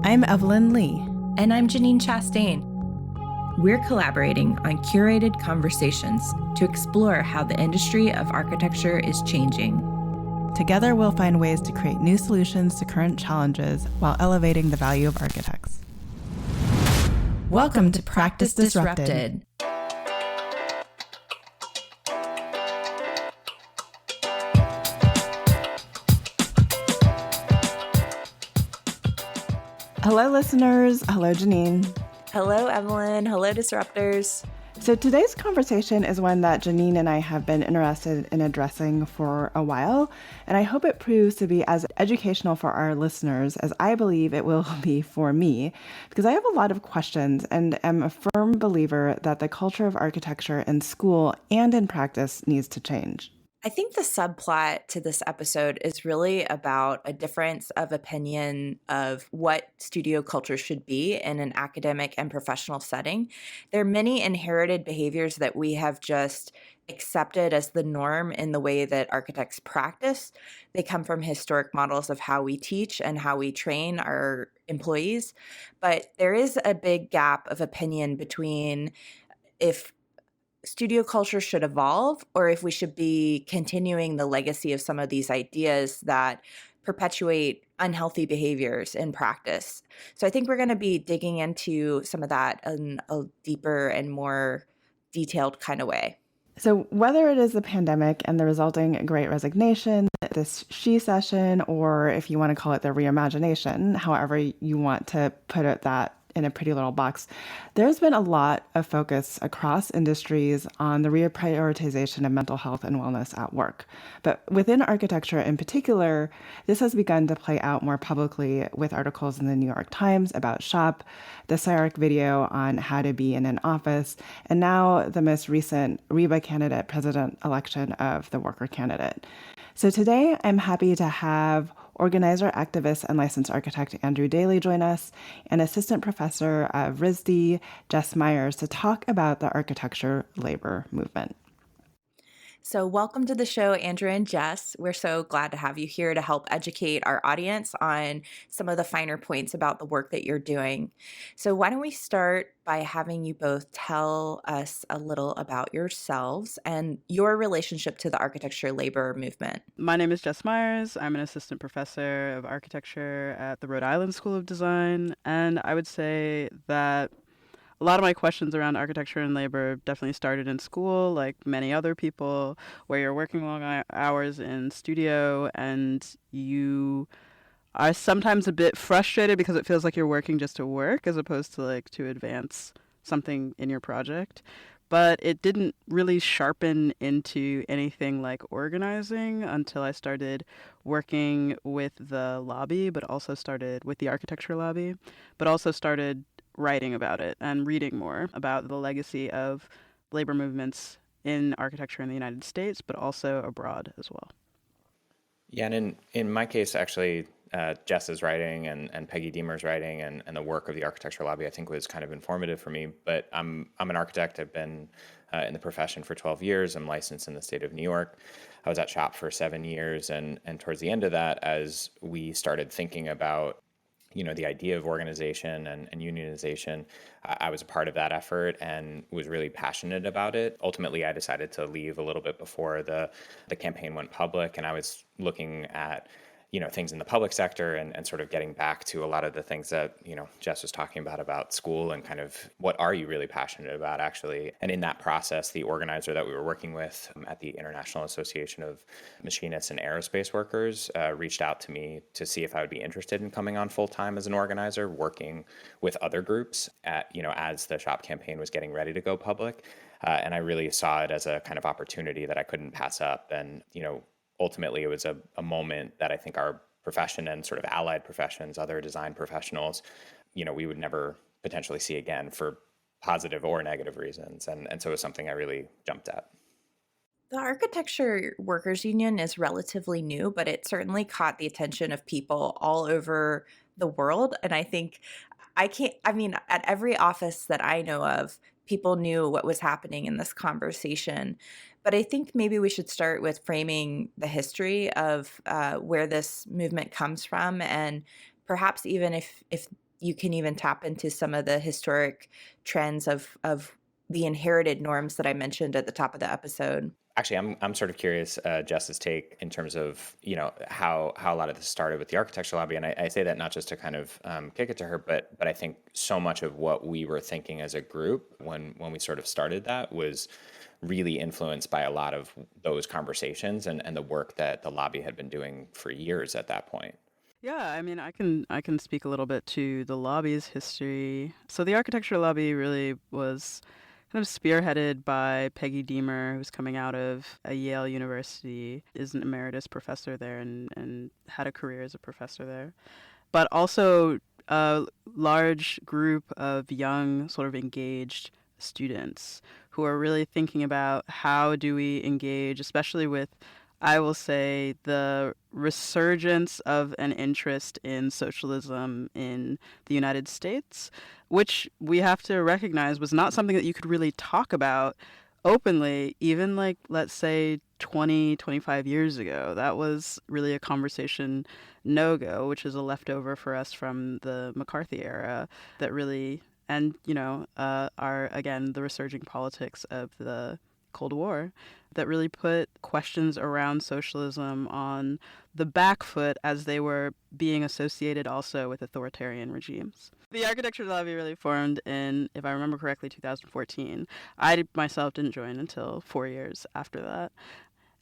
I'm Evelyn Lee. And I'm Janine Chastain. We're collaborating on curated conversations to explore how the industry of architecture is changing. Together, we'll find ways to create new solutions to current challenges while elevating the value of architects. Welcome to Practice Disrupted. Hello, listeners. Hello, Janine. Hello, Evelyn. Hello, Disruptors. So today's conversation is one that Janine and I have been interested in addressing for a while, and I hope it proves to be as educational for our listeners as I believe it will be for me, because I have a lot of questions and am a firm believer that the culture of architecture in school and in practice needs to change. I think the subplot to this episode is really about a difference of opinion of what studio culture should be in an academic and professional setting. There are many inherited behaviors that we have just accepted as the norm in the way that architects practice. They come from historic models of how we teach and how we train our employees. But there is a big gap of opinion between if studio culture should evolve or if we should be continuing the legacy of some of these ideas that perpetuate unhealthy behaviors in practice. So I think we're going to be digging into some of that in a deeper and more detailed kind of way. So whether it is the pandemic and the resulting Great Resignation, this she session, or if you want to call it the reimagination, however you want to put it that in a pretty little box, there's been a lot of focus across industries on the reprioritization of mental health and wellness at work. But within architecture in particular, this has begun to play out more publicly with articles in the New York Times about SHOP, the CIARC video on how to be in an office, and now the most recent REBA candidate president election of the worker candidate. So today, I'm happy to have organizer, activist, and licensed architect Andrew Daley join us, and assistant professor of RISD, Jess Myers, to talk about the architecture labor movement. So welcome to the show, Andrew and Jess. We're so glad to have you here to help educate our audience on some of the finer points about the work that you're doing. So why don't we start by having you both tell us a little about yourselves and your relationship to the architecture labor movement. My name is Jess Myers. I'm an assistant professor of architecture at the Rhode Island School of Design, and I would say that a lot of my questions around architecture and labor definitely started in school, like many other people, where you're working long hours in studio and you are sometimes a bit frustrated because it feels like you're working just to work as opposed to like to advance something in your project. But it didn't really sharpen into anything like organizing until I started working with the lobby, but also started with the architecture lobby, but also started writing about it and reading more about the legacy of labor movements in architecture in the United States, but also abroad as well. Yeah, and in my case, actually, Jess's writing and Peggy Deemer's writing and the work of the architecture lobby, I think, was kind of informative for me. But I'm an architect. I've been in the profession for 12 years. I'm licensed in the state of New York. I was at SHOP for 7 years. And towards the end of that, as we started thinking about the idea of organization and unionization, I was a part of that effort and was really passionate about it. Ultimately, I decided to leave a little bit before the campaign went public, and I was looking at things in the public sector and sort of getting back to a lot of the things that, Jess was talking about school and kind of what are you really passionate about actually. And in that process, the organizer that we were working with at the International Association of Machinists and Aerospace Workers reached out to me to see if I would be interested in coming on full time as an organizer, working with other groups as the SHOP campaign was getting ready to go public. And I really saw it as a kind of opportunity that I couldn't pass up. And, ultimately, it was a moment that I think our profession and sort of allied professions, other design professionals, we would never potentially see again for positive or negative reasons. And so it was something I really jumped at. The Architecture Workers Union is relatively new, but it certainly caught the attention of people all over the world. And I think at every office that I know of, people knew what was happening in this conversation. But I think maybe we should start with framing the history of where this movement comes from, and perhaps even if you can even tap into some of the historic trends of the inherited norms that I mentioned at the top of the episode. Actually, I'm sort of curious, Jess's take in terms of how a lot of this started with the architecture lobby, and I say that not just to kind of kick it to her, but I think so much of what we were thinking as a group when we sort of started that was really influenced by a lot of those conversations and the work that the lobby had been doing for years at that point. Yeah, I mean, I can speak a little bit to the lobby's history. So the architecture lobby really was kind of spearheaded by Peggy Deemer, who's coming out of a Yale University, is an emeritus professor there and had a career as a professor there. But also a large group of young, sort of engaged students who are really thinking about how do we engage, especially with, I will say, the resurgence of an interest in socialism in the United States, which we have to recognize was not something that you could really talk about openly, even like, let's say, 20, 25 years ago. That was really a conversation no-go, which is a leftover for us from the McCarthy era that really, and, are, again, the resurging politics of the Cold War that really put questions around socialism on the back foot as they were being associated also with authoritarian regimes. The architecture lobby really formed in, if I remember correctly, 2014. I myself didn't join until 4 years after that.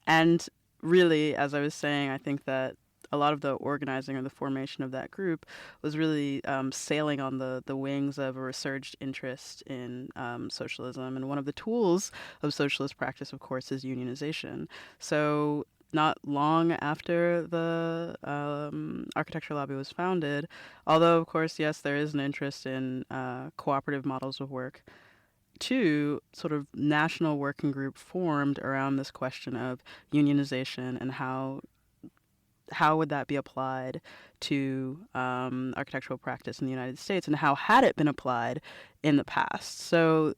And really, as I was saying, I think that a lot of the organizing or the formation of that group was really sailing on the wings of a resurged interest in socialism. And one of the tools of socialist practice, of course, is unionization. So not long after the architecture lobby was founded, although, of course, yes, there is an interest in cooperative models of work, two sort of national working group formed around this question of unionization and how would that be applied to architectural practice in the United States, and how had it been applied in the past. So,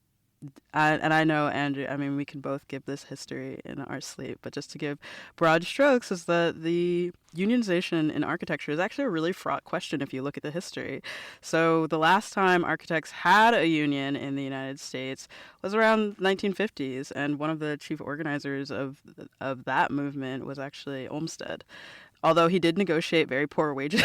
and I know, Andrew, I mean, we can both give this history in our sleep, but just to give broad strokes, is that the unionization in architecture is actually a really fraught question if you look at the history. So the last time architects had a union in the United States was around 1950s, and one of the chief organizers of that movement was actually Olmsted. Although he did negotiate very poor wages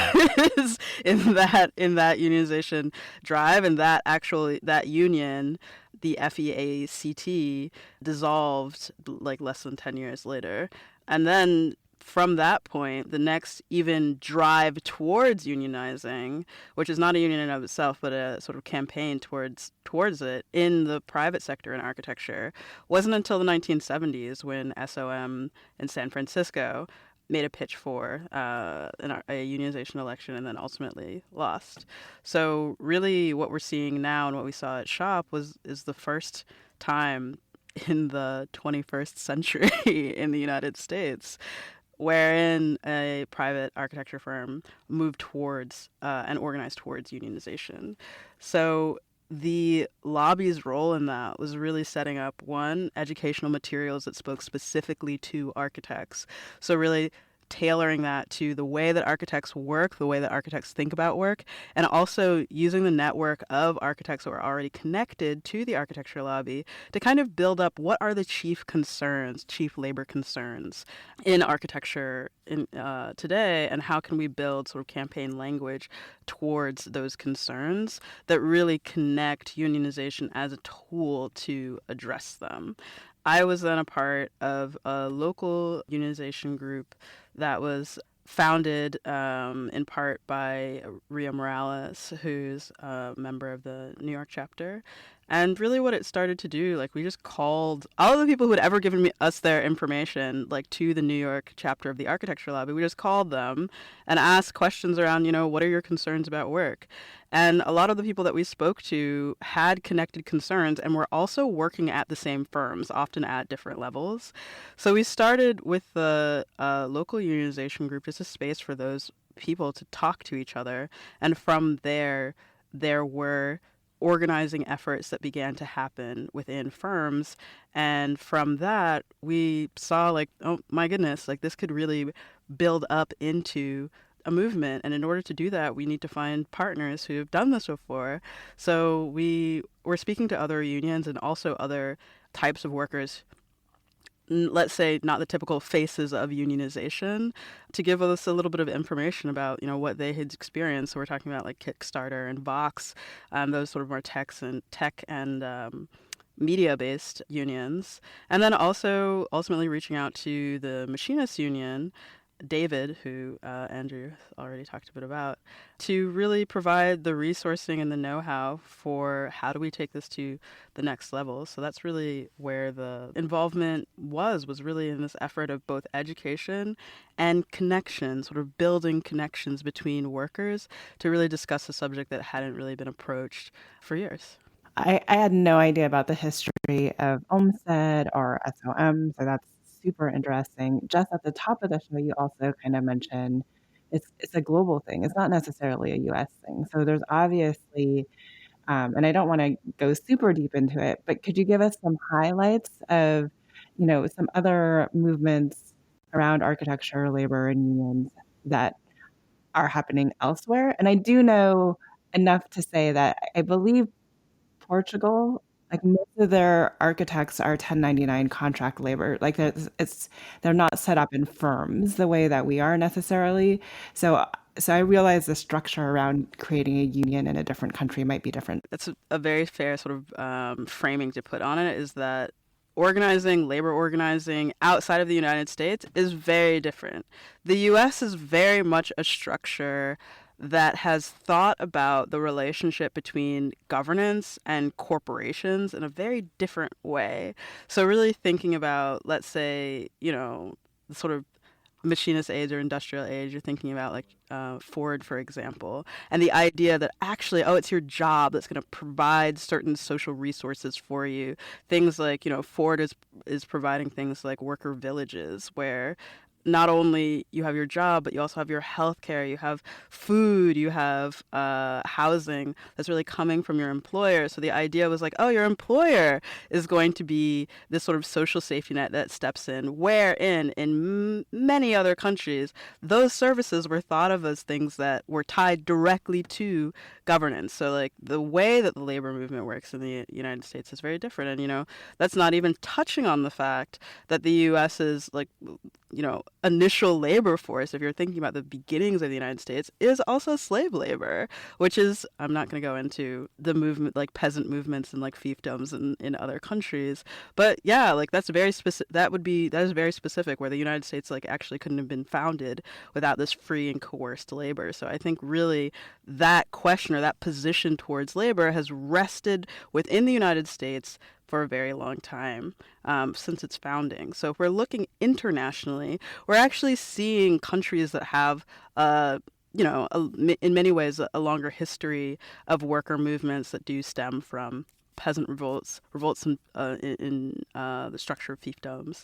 in that unionization drive, and that union, the FEACT, dissolved like less than 10 years later. And then from that point, the next even drive towards unionizing, which is not a union in and of itself, but a sort of campaign towards it in the private sector in architecture, wasn't until the 1970s when SOM in San Francisco made a pitch for a unionization election and then ultimately lost. So really what we're seeing now and what we saw at SHOP is the first time in the 21st century in the United States wherein a private architecture firm moved towards and organized towards unionization. So the lobby's role in that was really setting up, one, educational materials that spoke specifically to architects. So really tailoring that to the way that architects work, the way that architects think about work, and also using the network of architects that were already connected to the architecture lobby to kind of build up what are the chief labor concerns in architecture today, and how can we build sort of campaign language towards those concerns that really connect unionization as a tool to address them. I was then a part of a local unionization group that was founded in part by Ria Morales, who's a member of the New York chapter. And really what it started to do, like we just called all of the people who had ever given us their information, like to the New York chapter of the architecture lobby, we just called them and asked questions around, what are your concerns about work? And a lot of the people that we spoke to had connected concerns and were also working at the same firms, often at different levels. So we started with the local unionization group, just a space for those people to talk to each other. And from there were organizing efforts that began to happen within firms. And from that, we saw like, oh my goodness, like this could really build up into a movement. And in order to do that, we need to find partners who have done this before. So we were speaking to other unions and also other types of workers, let's say not the typical faces of unionization, to give us a little bit of information about, what they had experienced. So we're talking about like Kickstarter and Vox, those sort of more tech and media-based unions. And then also ultimately reaching out to the Machinists Union, David, who Andrew already talked a bit about, to really provide the resourcing and the know-how for how do we take this to the next level. So that's really where the involvement was really in this effort of both education and connection, sort of building connections between workers to really discuss a subject that hadn't really been approached for years. I had no idea about the history of Olmsted or SOM, so that's super interesting. Just at the top of the show, you also kind of mentioned it's a global thing. It's not necessarily a U.S. thing. So there's obviously, and I don't want to go super deep into it, but could you give us some highlights of, some other movements around architecture, labor, and unions that are happening elsewhere? And I do know enough to say that I believe Portugal, like most of their architects are 1099 contract labor. Like they're not set up in firms the way that we are necessarily. So I realize the structure around creating a union in a different country might be different. That's a very fair sort of framing to put on it, is that labor organizing outside of the United States is very different. The US is very much a structure that has thought about the relationship between governance and corporations in a very different way. So really thinking about, let's say, the sort of machinist age or industrial age, you're thinking about like Ford, for example, and the idea that actually, it's your job that's going to provide certain social resources for you. Things like, Ford is providing things like worker villages where not only you have your job, but you also have your health care, you have food, you have housing that's really coming from your employer. So the idea was like, your employer is going to be this sort of social safety net that steps in, wherein in many other countries, those services were thought of as things that were tied directly to governance. So like the way that the labor movement works in the United States is very different. And, that's not even touching on the fact that the U.S. is like, initial labor force, if you're thinking about the beginnings of the United States, is also slave labor, which is, I'm not going to go into the movement, like peasant movements and like fiefdoms in other countries. But yeah, like that's very specific. That is very specific, where the United States like actually couldn't have been founded without this free and coerced labor. So I think really that question or that position towards labor has rested within the United States for a very long time, since its founding. So if we're looking internationally, we're actually seeing countries that have, in many ways, a longer history of worker movements that do stem from peasant revolts in the structure of fiefdoms,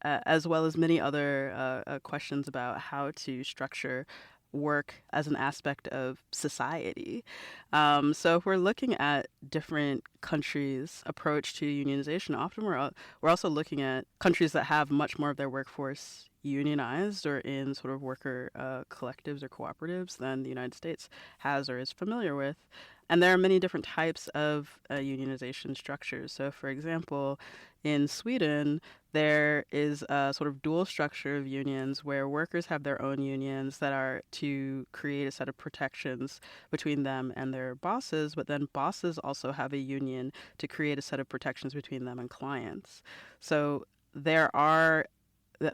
as well as many other questions about how to structure work as an aspect of society. So if we're looking at different countries' approach to unionization, often we're also looking at countries that have much more of their workforce unionized or in sort of worker collectives or cooperatives than the United States has or is familiar with. And there are many different types of unionization structures. So, for example, in Sweden, there is a sort of dual structure of unions where workers have their own unions that are to create a set of protections between them and their bosses, but then bosses also have a union to create a set of protections between them and clients. So there are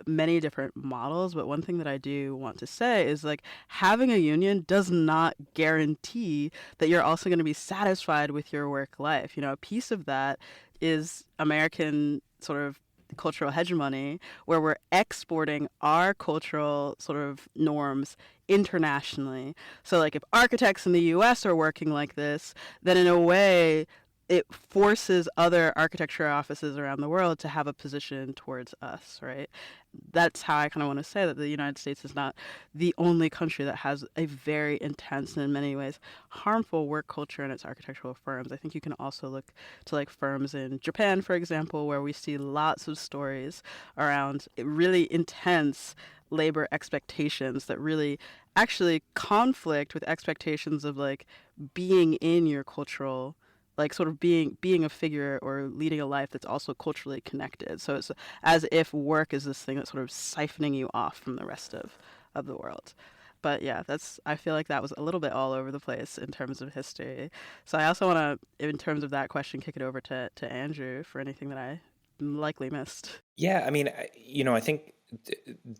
many different models, but one thing that I do want to say is like having a union does not guarantee that you're also going to be satisfied with your work life. A piece of that is American sort of cultural hegemony, where we're exporting our cultural sort of norms internationally. So like if architects in the US are working like this, then in a way it forces other architecture offices around the world to have a position towards us, right? That's how I kind of want to say that the United States is not the only country that has a very intense and in many ways harmful work culture in its architectural firms. I think you can also look to like firms in Japan, for example, where we see lots of stories around really intense labor expectations that really actually conflict with expectations of like being in your cultural, like sort of being a figure or leading a life that's also culturally connected. So it's as if work is this thing that's sort of siphoning you off from the rest of the world. But yeah, that's, I feel like that was a little bit all over the place in terms of history. So I also want to, in terms of that question, kick it over to Andrew for anything that I likely missed. Yeah, I mean, I think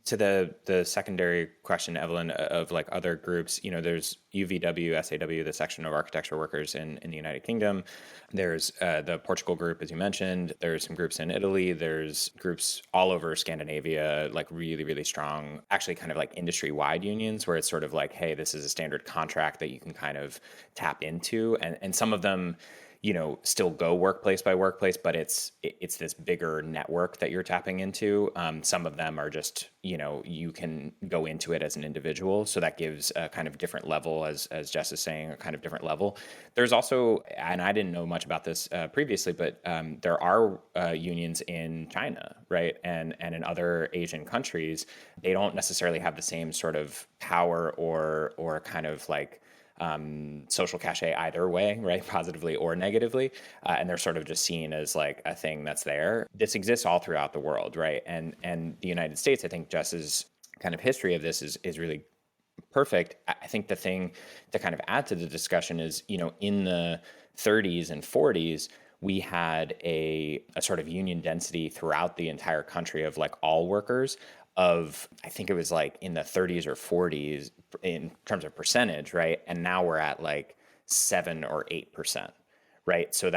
to the secondary question, Evelyn, of like other groups, there's UVW, SAW, the section of architecture workers in the United Kingdom. There's the Portugal group, as you mentioned. There's some groups in Italy. There's groups all over Scandinavia, like really, really strong, actually kind of like industry-wide unions where it's sort of like, hey, this is a standard contract that you can kind of tap into. And some of them, still go workplace by workplace, but it's this bigger network that you're tapping into. Some of them are just, you can go into it as an individual. So that gives a kind of different level, as Jess is saying, a kind of different level. There's also, and I didn't know much about this previously, but there are unions in China, right? And in other Asian countries, they don't necessarily have the same sort of power or kind of like social cachet either way, right? Positively or negatively. And they're sort of just seen as like a thing that's there. This exists all throughout the world, right? And the United States, I think Jess's kind of history of this is really perfect. I think the thing to kind of add to the discussion is, in the 30s and 40s, we had a sort of union density throughout the entire country of like all workers of, I think it was like in the 30s or 40s in terms of percentage, right? And now we're at like 7 or 8%, right? So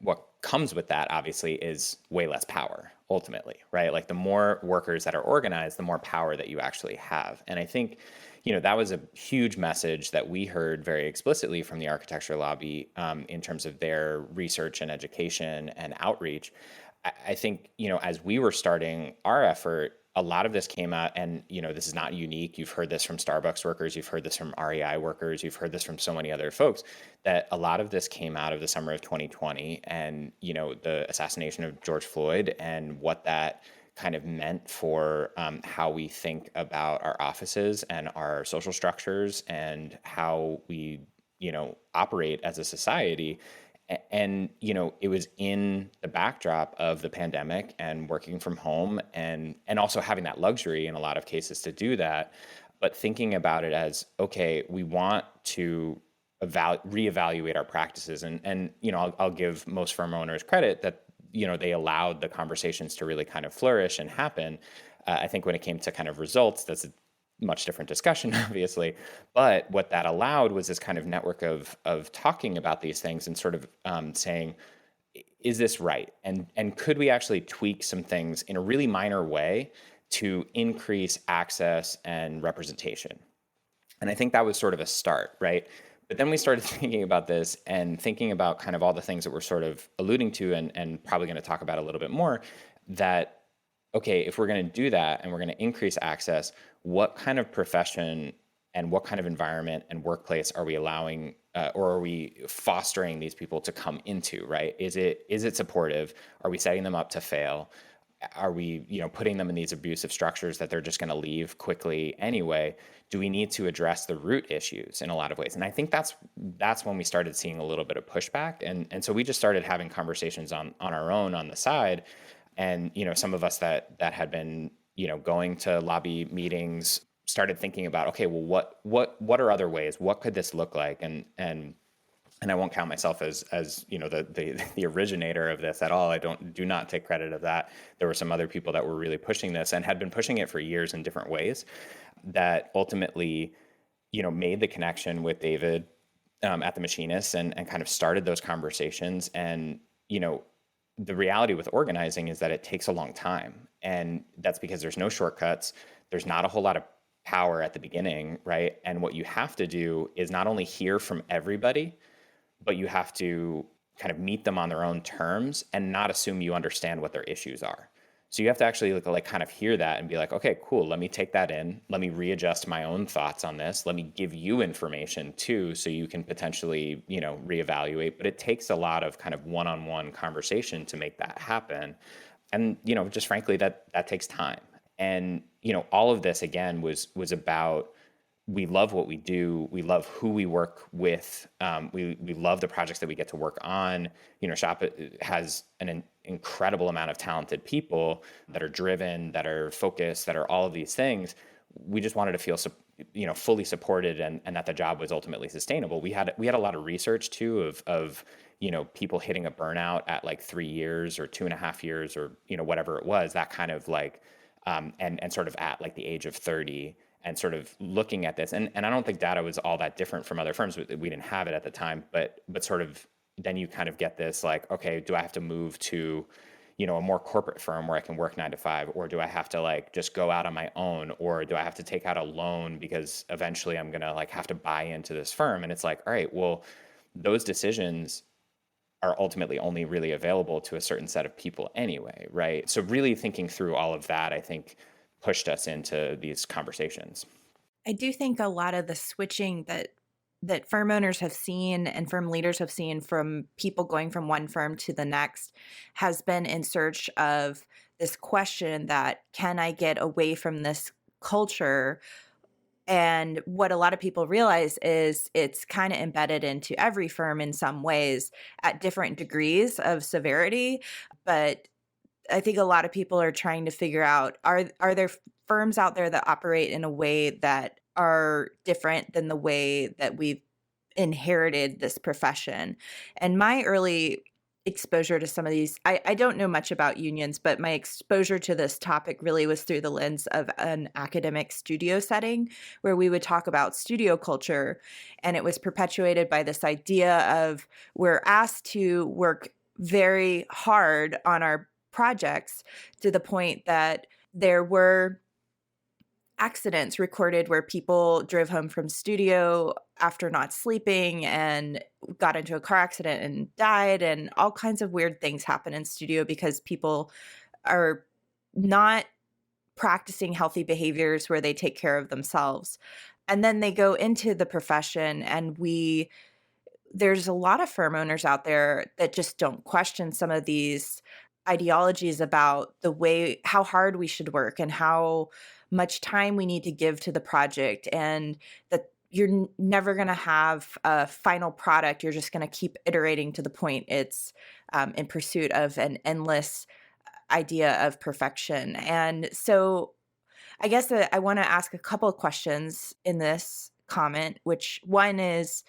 what comes with that obviously is way less power ultimately, right? Like the more workers that are organized, the more power that you actually have. And I think, that was a huge message that we heard very explicitly from the architecture lobby in terms of their research and education and outreach. I think, as we were starting our effort, a lot of this came out, and this is not unique. You've heard this from Starbucks workers, you've heard this from REI workers, you've heard this from so many other folks, that a lot of this came out of the summer of 2020 and the assassination of George Floyd and what that kind of meant for how we think about our offices and our social structures and how we operate as a society. And it was in the backdrop of the pandemic and working from home and also having that luxury in a lot of cases to do that, but thinking about it as, okay, we want to reevaluate our practices. And I'll give most firm owners credit that they allowed the conversations to really kind of flourish and happen. I think when it came to kind of results, that's a much different discussion, obviously. But what that allowed was this kind of network of talking about these things and sort of saying, is this right? And could we actually tweak some things in a really minor way to increase access and representation? And I think that was sort of a start, right? But then we started thinking about this and thinking about kind of all the things that we're sort of alluding to and probably going to talk about a little bit more, that, okay, if we're going to do that and we're going to increase access, what kind of profession and what kind of environment and workplace are we allowing or are we fostering these people to come into, right? Is it supportive? Are we setting them up to fail? Are we, putting them in these abusive structures that they're just going to leave quickly anyway? Do we need to address the root issues in a lot of ways? And I think that's when we started seeing a little bit of pushback. And so we just started having conversations on our own on the side. And, some of us that had been, going to lobby meetings started thinking about, okay, well, what are other ways? What could this look like? And I won't count myself as the originator of this at all. I do not take credit of that. There were some other people that were really pushing this and had been pushing it for years in different ways that ultimately, made the connection with David at the Machinist and kind of started those conversations. And, the reality with organizing is that it takes a long time. And that's because there's no shortcuts. There's not a whole lot of power at the beginning, right? And what you have to do is not only hear from everybody, but you have to kind of meet them on their own terms and not assume you understand what their issues are. So you have to actually like kind of hear that and be like, okay, cool. Let me take that in. Let me readjust my own thoughts on this. Let me give you information too, so you can potentially, reevaluate. But it takes a lot of kind of one-on-one conversation to make that happen. And, just frankly, that takes time. And, all of this again was about, we love what we do. We love who we work with. We love the projects that we get to work on. Shop has an incredible amount of talented people that are driven, that are focused, that are all of these things. We just wanted to feel, fully supported, and that the job was ultimately sustainable. We had a lot of research too of people hitting a burnout at like 3 years or 2.5 years or whatever it was, that kind of like, and sort of at like the age of 30. And sort of looking at this, and I don't think data was all that different from other firms. We didn't have it at the time, but sort of then you kind of get this like, okay, do I have to move to, a more corporate firm where I can work 9 to 5, or do I have to like just go out on my own, or do I have to take out a loan because eventually I'm gonna like have to buy into this firm? And it's like, all right, well, those decisions are ultimately only really available to a certain set of people anyway, right? So really thinking through all of that, I think, pushed us into these conversations. I do think a lot of the switching that firm owners have seen and firm leaders have seen from people going from one firm to the next has been in search of this question that, can I get away from this culture? And what a lot of people realize is it's kind of embedded into every firm in some ways at different degrees of severity. But I think a lot of people are trying to figure out, are there firms out there that operate in a way that are different than the way that we've inherited this profession? And my early exposure to some of these, I don't know much about unions, but my exposure to this topic really was through the lens of an academic studio setting where we would talk about studio culture. And it was perpetuated by this idea of, we're asked to work very hard on our projects to the point that there were accidents recorded where people drove home from studio after not sleeping and got into a car accident and died, and all kinds of weird things happen in studio because people are not practicing healthy behaviors where they take care of themselves. And then they go into the profession, and there's a lot of firm owners out there that just don't question some of these ideologies about the way, how hard we should work and how much time we need to give to the project, and that you're never going to have a final product. You're just going to keep iterating to the point it's in pursuit of an endless idea of perfection. And so I guess that I want to ask a couple of questions in this comment, which one is,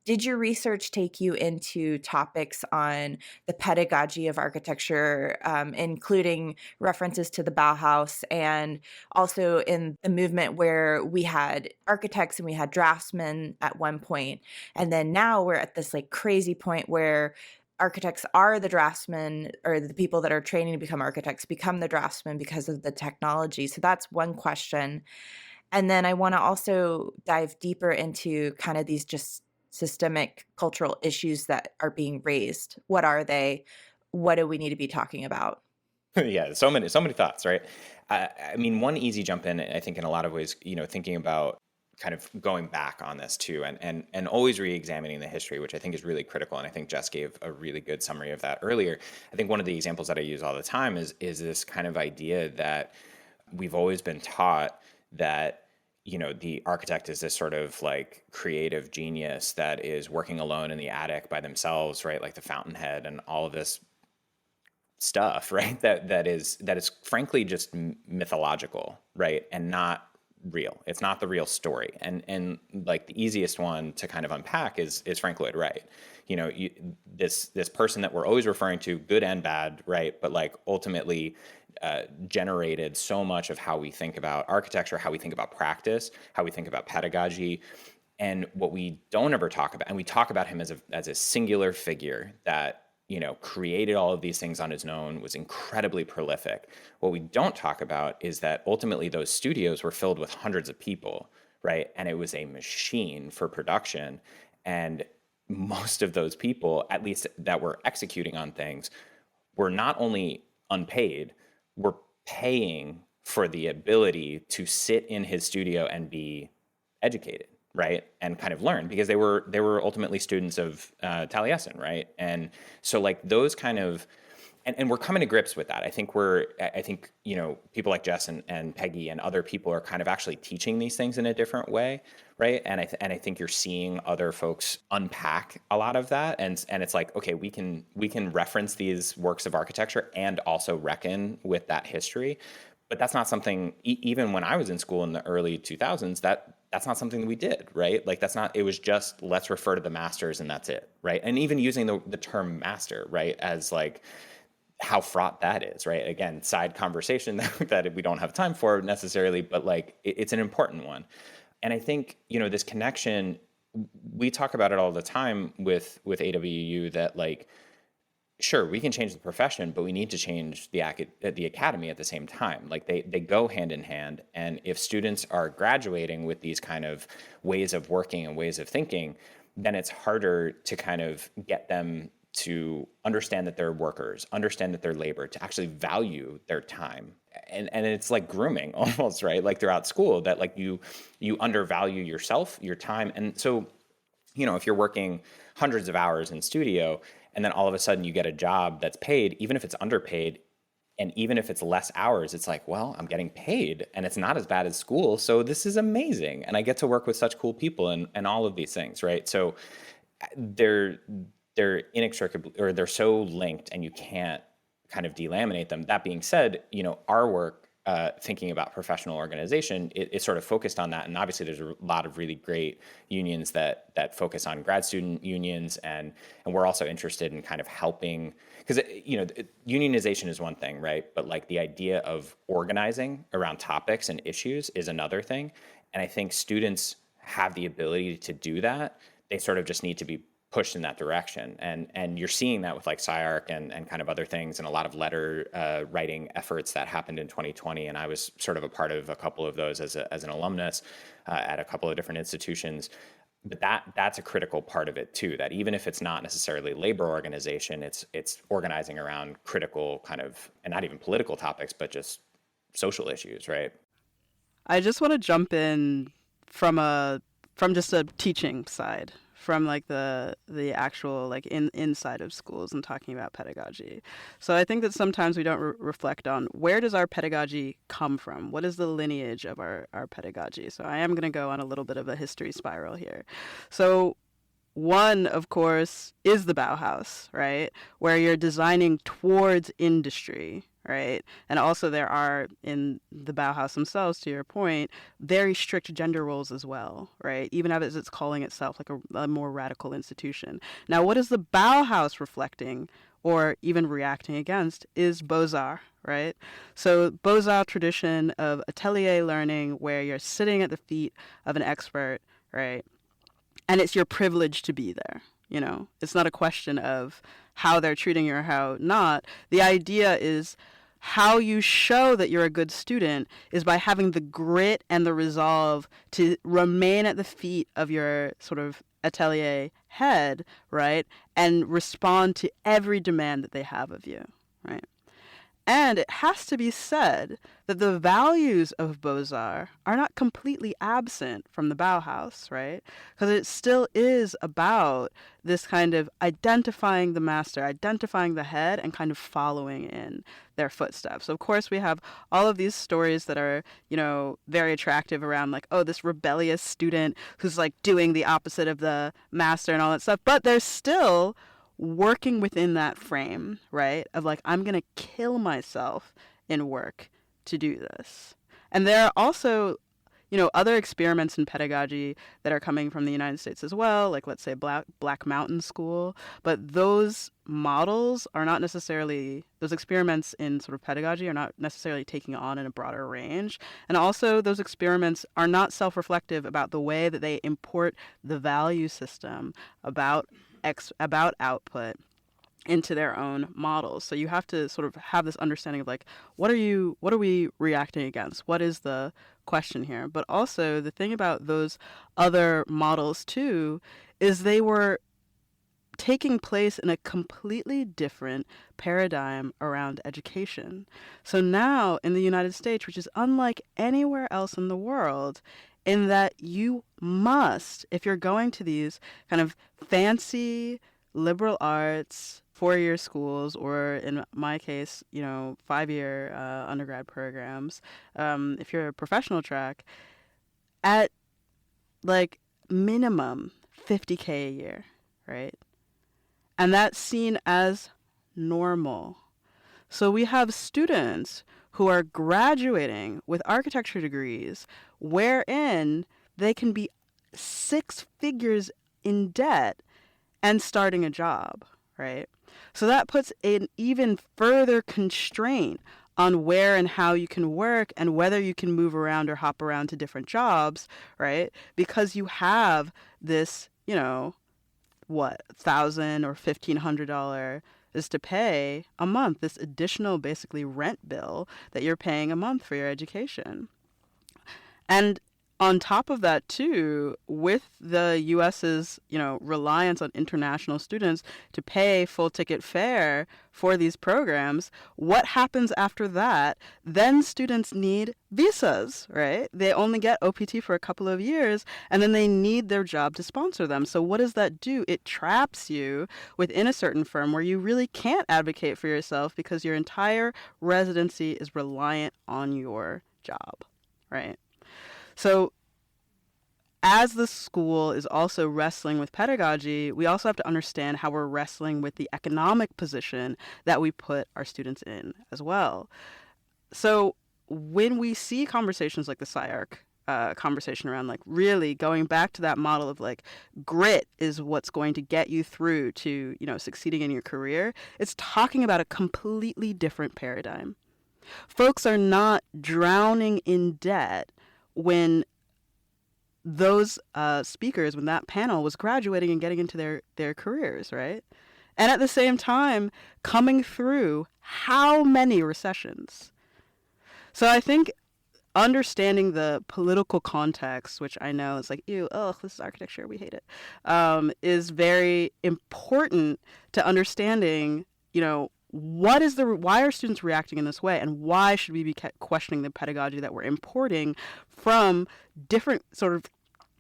did your research take you into topics on the pedagogy of architecture, including references to the Bauhaus, and also in the movement where we had architects and we had draftsmen at one point, and then now we're at this like crazy point where architects are the draftsmen, or the people that are training to become architects become the draftsmen because of the technology? So that's one question. And then I want to also dive deeper into kind of these just systemic cultural issues that are being raised. What are they? What do we need to be talking about? Yeah, so many thoughts, right? I mean, one easy jump in, I think, in a lot of ways, thinking about kind of going back on this too, and always re-examining the history, which I think is really critical. And I think Jess gave a really good summary of that earlier. I think one of the examples that I use all the time is this kind of idea that we've always been taught that the architect is this sort of like creative genius that is working alone in the attic by themselves, right? Like the fountainhead and all of this stuff, right? That is frankly just mythological, right? And not real. It's not the real story. And like the easiest one to kind of unpack is Frank Lloyd Wright. This person that we're always referring to, good and bad, right? But like ultimately generated so much of how we think about architecture, how we think about practice, how we think about pedagogy. And what we don't ever talk about, and we talk about him as a singular figure that created all of these things on his own, was incredibly prolific. What we don't talk about is that ultimately those studios were filled with hundreds of people, right? And it was a machine for production. And most of those people, at least that were executing on things, were not only unpaid, were paying for the ability to sit in his studio and be educated, right, and kind of learn, because they were ultimately students of Taliesin, right? And so like those kind of, and we're coming to grips with that. I think people like Jess and Peggy and other people are kind of actually teaching these things in a different way, right? And I think you're seeing other folks unpack a lot of that, and it's like, okay, we can reference these works of architecture and also reckon with that history. But that's not something, even when I was in school in the early 2000s, that's not something we did, right? Like it was just, let's refer to the masters and that's it, right? And even using the term master, right, as like how fraught that is, right? Again, side conversation that we don't have time for necessarily, but like it's an important one. And I think, this connection, we talk about it all the time with AWU, that like, sure, we can change the profession, but we need to change the academy at the same time. Like they go hand in hand. And if students are graduating with these kind of ways of working and ways of thinking, then it's harder to kind of get them to understand that they're workers, understand that they're labor, to actually value their time. And it's like grooming almost, right? Like throughout school, that like you undervalue yourself, your time. And so, if you're working hundreds of hours in studio, and then all of a sudden you get a job that's paid, even if it's underpaid, and even if it's less hours, it's like, well, I'm getting paid and it's not as bad as school. So this is amazing. And I get to work with such cool people and all of these things, right? So they're inextricably, or they're so linked, and you can't kind of delaminate them. That being said, our work, thinking about professional organization, it's sort of focused on that. And obviously there's a lot of really great unions that focus on grad student unions. And we're also interested in kind of helping, because, unionization is one thing, right? But like the idea of organizing around topics and issues is another thing. And I think students have the ability to do that. They sort of just need to be pushed in that direction. And you're seeing that with like SciArc and kind of other things, and a lot of letter writing efforts that happened in 2020. And I was sort of a part of a couple of those as an alumnus at a couple of different institutions. But that's a critical part of it too, that even if it's not necessarily labor organization, it's organizing around critical kind of, and not even political topics, but just social issues, right? I just want to jump in from just a teaching side, from like the actual like inside of schools and talking about pedagogy. So I think that sometimes we don't reflect on where does our pedagogy come from? What is the lineage of our pedagogy? So I am going to go on a little bit of a history spiral here. So one, of course, is the Bauhaus, right? Where you're designing towards industry, right? And also there are, in the Bauhaus themselves, to your point, very strict gender roles as well, right? Even as it's calling itself like a more radical institution. Now, what is the Bauhaus reflecting or even reacting against is Beaux-Arts, right? So Beaux-Arts tradition of atelier learning, where you're sitting at the feet of an expert, right? And it's your privilege to be there. It's not a question of how they're treating you or how not. The idea is how you show that you're a good student is by having the grit and the resolve to remain at the feet of your sort of atelier head, right? And respond to every demand that they have of you, right? And it has to be said that the values of Beaux-Arts are not completely absent from the Bauhaus, right? Because it still is about this kind of identifying the master, identifying the head, and kind of following in their footsteps. Of course, we have all of these stories that are, very attractive around like, oh, this rebellious student who's like doing the opposite of the master and all that stuff. But there's still working within that frame, right? Of like, I'm going to kill myself in work to do this. And there are also, other experiments in pedagogy that are coming from the United States as well, like let's say Black Mountain School. But those models are not necessarily, those experiments in sort of pedagogy are not necessarily taking on in a broader range. And also those experiments are not self-reflective about the way that they import the value system about output into their own models. So you have to sort of have this understanding of like, what are we reacting against? What is the question here? But also the thing about those other models too is they were taking place in a completely different paradigm around education. So now in the United States, which is unlike anywhere else in the world, in that you must, if you're going to these kind of fancy liberal arts 4-year schools, or in my case, 5-year undergrad programs, if you're a professional track, at like minimum $50K a year, right? And that's seen as normal. So we have students who are graduating with architecture degrees wherein they can be 6 figures in debt and starting a job, right? So that puts an even further constraint on where and how you can work and whether you can move around or hop around to different jobs, right? Because you have this, $1,000 or $1,500 is to pay a month, this additional basically rent bill that you're paying a month for your education. And on top of that, too, with the U.S.'s, reliance on international students to pay full ticket fare for these programs, what happens after that? Then students need visas, right? They only get OPT for a couple of years, and then they need their job to sponsor them. So what does that do? It traps you within a certain firm where you really can't advocate for yourself because your entire residency is reliant on your job, right? So as the school is also wrestling with pedagogy, we also have to understand how we're wrestling with the economic position that we put our students in as well. So when we see conversations like the SciArc conversation around like really going back to that model of like grit is what's going to get you through to, succeeding in your career, it's talking about a completely different paradigm. Folks are not drowning in debt when those speakers, when that panel was graduating and getting into their careers, right? And at the same time, coming through how many recessions? So I think understanding the political context, which I know is like, this is architecture, we hate it, is very important to understanding, why are students reacting in this way, and why should we be questioning the pedagogy that we're importing from different sort of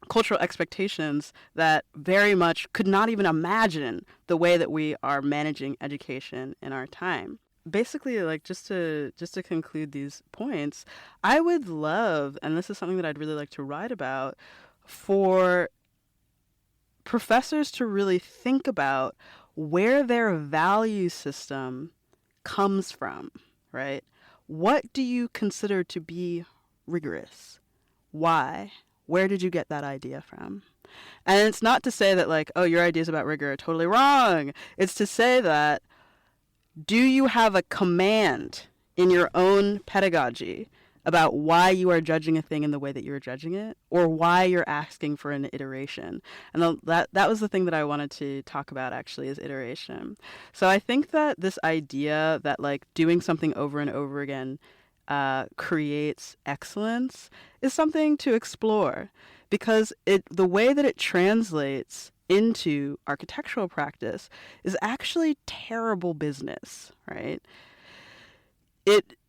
cultural expectations that very much could not even imagine the way that we are managing education in our time. Basically, like just to conclude these points, I would love, and this is something that I'd really like to write about, for professors to really think about where their value system comes from, right? What do you consider to be rigorous? Why? Where did you get that idea from? And it's not to say that like, your ideas about rigor are totally wrong. It's to say that, do you have a command in your own pedagogy about why you are judging a thing in the way that you're judging it, or why you're asking for an iteration? And that was the thing that I wanted to talk about, actually, is iteration. So I think that this idea that like doing something over and over again creates excellence is something to explore, because the way that it translates into architectural practice is actually terrible business, right?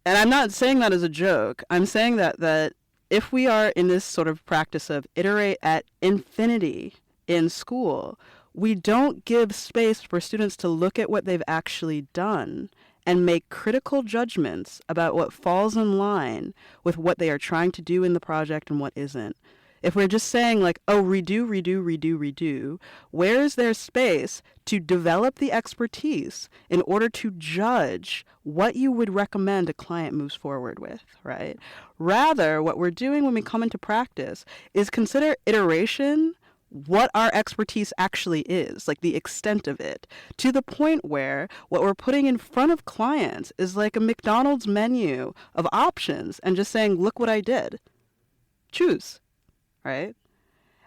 And I'm not saying that as a joke. I'm saying that if we are in this sort of practice of iterate at infinity in school, we don't give space for students to look at what they've actually done and make critical judgments about what falls in line with what they are trying to do in the project and what isn't. If we're just saying like, redo, redo, redo, redo, where is there space to develop the expertise in order to judge what you would recommend a client moves forward with, right? Rather, what we're doing when we come into practice is consider iteration what our expertise actually is, like the extent of it, to the point where what we're putting in front of clients is like a McDonald's menu of options and just saying, look what I did. Choose. Right?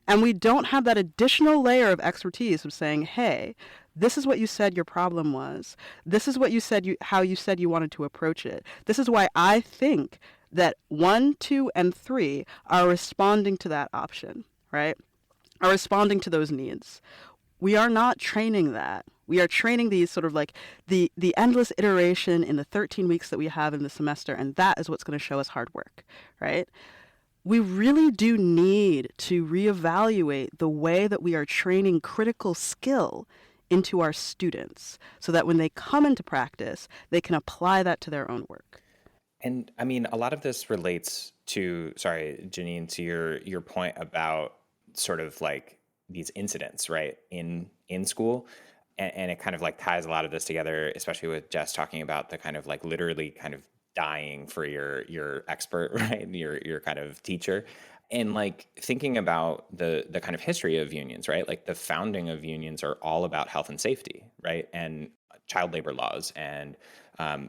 And we don't have that additional layer of expertise of saying, hey, this is what you said your problem was. This is what you said, how you said you wanted to approach it. This is why I think that 1, 2, and 3 are responding to that option, right? Are responding to those needs. we are not training that. We are training these sort of like the endless iteration in the 13 weeks that we have in the semester, and that is what's going to show us hard work, right? We really do need to reevaluate the way that we are training critical skill into our students so that when they come into practice, they can apply that to their own work. And I mean, a lot of this relates to, sorry, Janine, to your point about sort of like these incidents, right, in school. And it kind of like ties a lot of this together, especially with Jess talking about the kind of like literally kind of dying for your expert, right, your kind of teacher. And like thinking about the kind of history of unions, right? Like the founding of unions are all about health and safety, right? And child labor laws and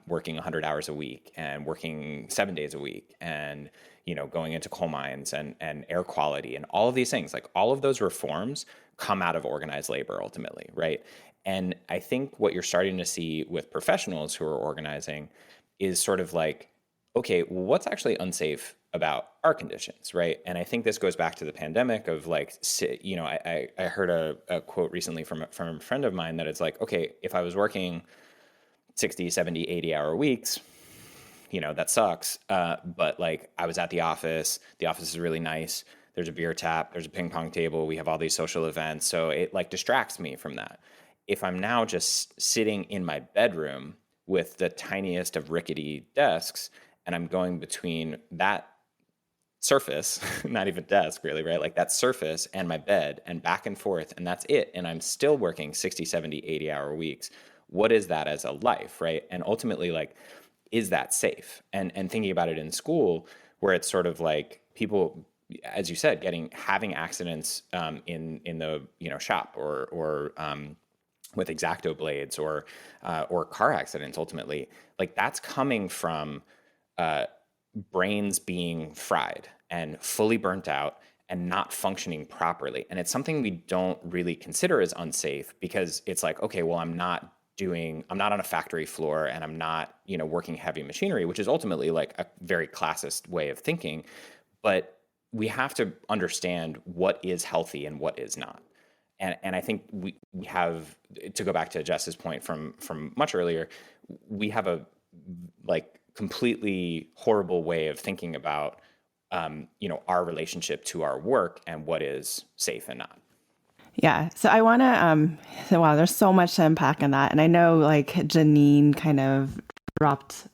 working 100 hours a week and working 7 days a week and, you know, going into coal mines and air quality and all of these things, like all of those reforms come out of organized labor ultimately, right? And I think what you're starting to see with professionals who are organizing is sort of like, okay, well, what's actually unsafe about our conditions, right? And I think this goes back to the pandemic of like, you know, I heard a quote recently from a friend of mine that it's like, okay, if I was working 60, 70, 80-hour weeks, you know, that sucks. But like I was at the office is really nice. There's a beer tap, there's a ping pong table, we have all these social events. So it like distracts me from that. If I'm now just sitting in my bedroom with the tiniest of rickety desks and I'm going between that surface, not even desk really, right? Like that surface and my bed and back and forth, and that's it. And I'm still working 60, 70, 80-hour weeks. What is that as a life, right? And ultimately, like, is that safe? And thinking about it in school, where it's sort of like people, as you said, having accidents in the shop or with X-Acto blades or car accidents. Ultimately, like that's coming from brains being fried and fully burnt out and not functioning properly. And it's something we don't really consider as unsafe because it's like, okay, well, I'm not on a factory floor and I'm not, working heavy machinery, which is ultimately like a very classist way of thinking. But we have to understand what is healthy and what is not. And I think we have, to go back to Jess's point from much earlier, we have a like completely horrible way of thinking about, our relationship to our work and what is safe and not. Yeah. So I want to, wow, there's so much to unpack in that. And I know like Janine kind of dropped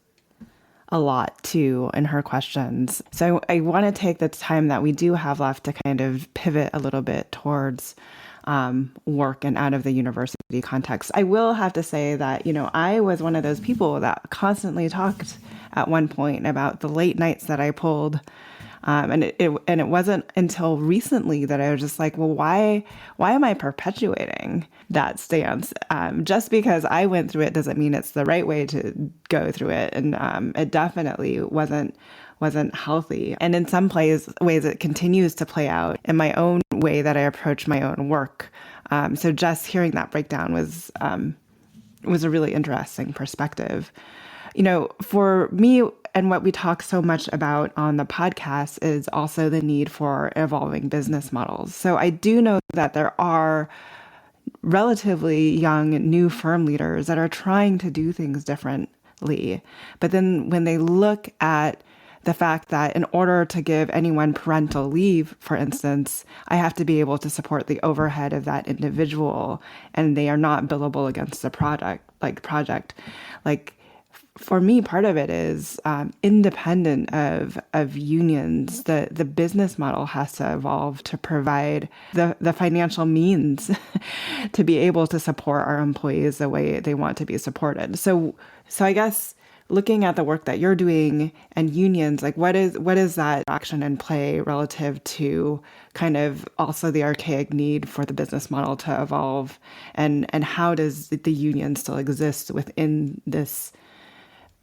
a lot too in her questions. So I want to take the time that we do have left to kind of pivot a little bit towards work and out of the university context. I will have to say that, I was one of those people that constantly talked at one point about the late nights that I pulled. And it wasn't until recently that I was just like, well, why am I perpetuating that stance? Just because I went through it doesn't mean it's the right way to go through it. And it definitely wasn't healthy. And in some ways it continues to play out in my own way that I approach my own work. So just hearing that breakdown was a really interesting perspective. For me, and what we talk so much about on the podcast is also the need for evolving business models. So I do know that there are relatively young new firm leaders that are trying to do things differently. But then when they look at the fact that in order to give anyone parental leave, for instance, I have to be able to support the overhead of that individual, and they are not billable against the project. For me, part of it is independent of unions. The business model has to evolve to provide the financial means to be able to support our employees the way they want to be supported. So I guess looking at the work that you're doing and unions, like what is that action and play relative to kind of also the archaic need for the business model to evolve, and how does the union still exist within this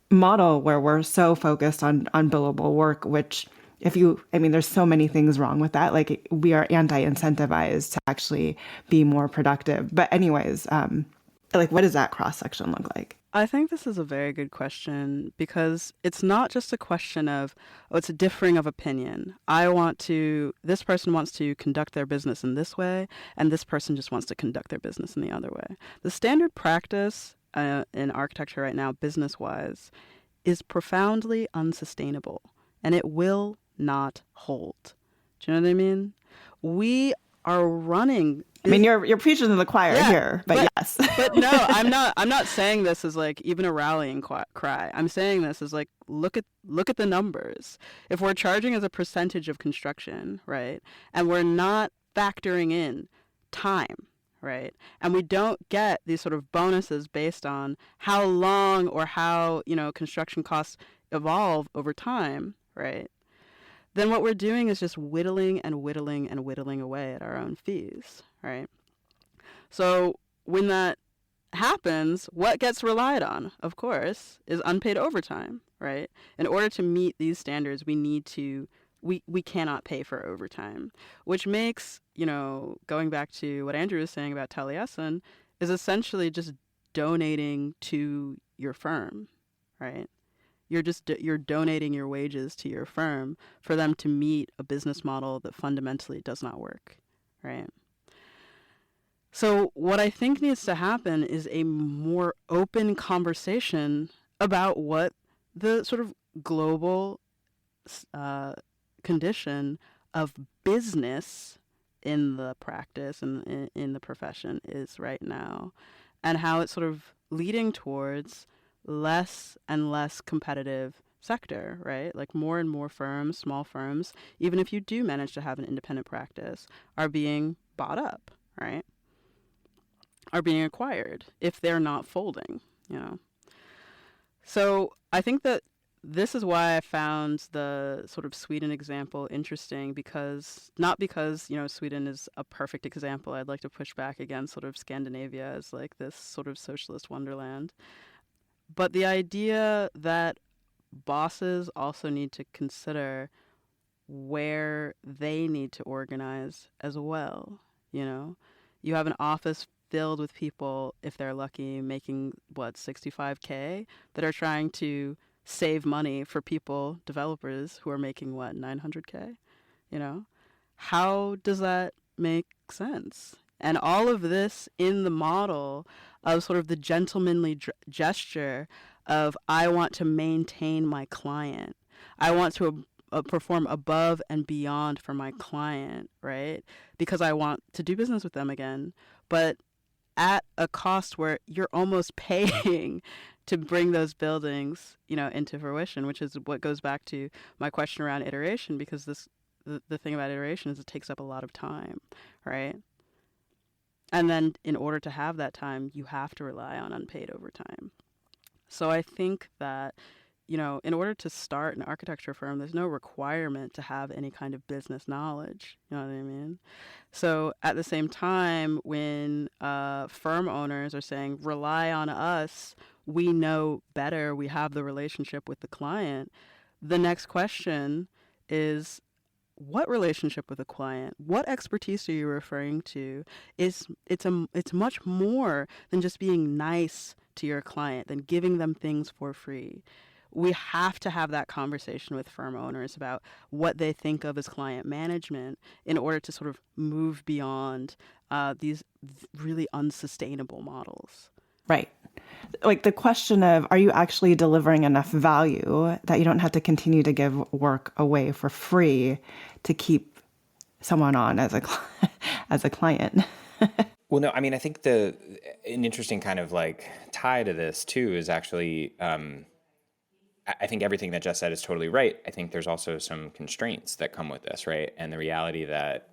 model where we're so focused on billable work, which there's so many things wrong with that. Like we are anti-incentivized to actually be more productive. But anyways, what does that cross section look like? I think this is a very good question because it's not just a question of, oh, it's a differing of opinion. This person wants to conduct their business in this way, and this person just wants to conduct their business in the other way. The standard practice in architecture right now, business wise, is profoundly unsustainable and it will not hold. Do you know what I mean? We are running. I mean, you're preaching to the choir here, but yes. But no, I'm not saying this as like even a rallying cry. I'm saying this as like look at the numbers. If we're charging as a percentage of construction, right, and we're not factoring in time, right, and we don't get these sort of bonuses based on how long or how construction costs evolve over time, right, then what we're doing is just whittling and whittling and whittling away at our own fees, right? So when that happens, what gets relied on, of course, is unpaid overtime, right? In order to meet these standards, we cannot pay for overtime, which makes, going back to what Andrew was saying about Taliesin, is essentially just donating to your firm, right? You're donating your wages to your firm for them to meet a business model that fundamentally does not work, right? So what I think needs to happen is a more open conversation about what the sort of global condition of business in the practice and in the profession is right now, and how it's sort of leading towards less and less competitive sector, right? Like more and more firms, small firms, even if you do manage to have an independent practice, are being bought up, right? Are being acquired if they're not folding, So I think that this is why I found the sort of Sweden example interesting, not because Sweden is a perfect example. I'd like to push back against sort of Scandinavia as like this sort of socialist wonderland. But the idea that bosses also need to consider where they need to organize as well. You have an office filled with people, if they're lucky, making 65K, that are trying to save money for developers who are making 900K. How does that make sense? And all of this in the model of sort of the gentlemanly gesture of, I want to maintain my client. I want to perform above and beyond for my client, right? Because I want to do business with them again. But at a cost where you're almost paying to bring those buildings, into fruition, which is what goes back to my question around iteration, because the thing about iteration is it takes up a lot of time, right? And then in order to have that time, you have to rely on unpaid overtime. So I think that, in order to start an architecture firm, there's no requirement to have any kind of business knowledge. You know what I mean? So at the same time, when firm owners are saying, rely on us, we know better, we have the relationship with the client, the next question is, what relationship with a client? What expertise are you referring to? It's much more than just being nice to your client, than giving them things for free. We have to have that conversation with firm owners about what they think of as client management in order to sort of move beyond these really unsustainable models. Right. Like the question of, are you actually delivering enough value that you don't have to continue to give work away for free to keep someone on as a client? Well, no, I mean, I think an interesting kind of like tie to this too is actually, I think everything that Jess said is totally right. I think there's also some constraints that come with this, right? And the reality that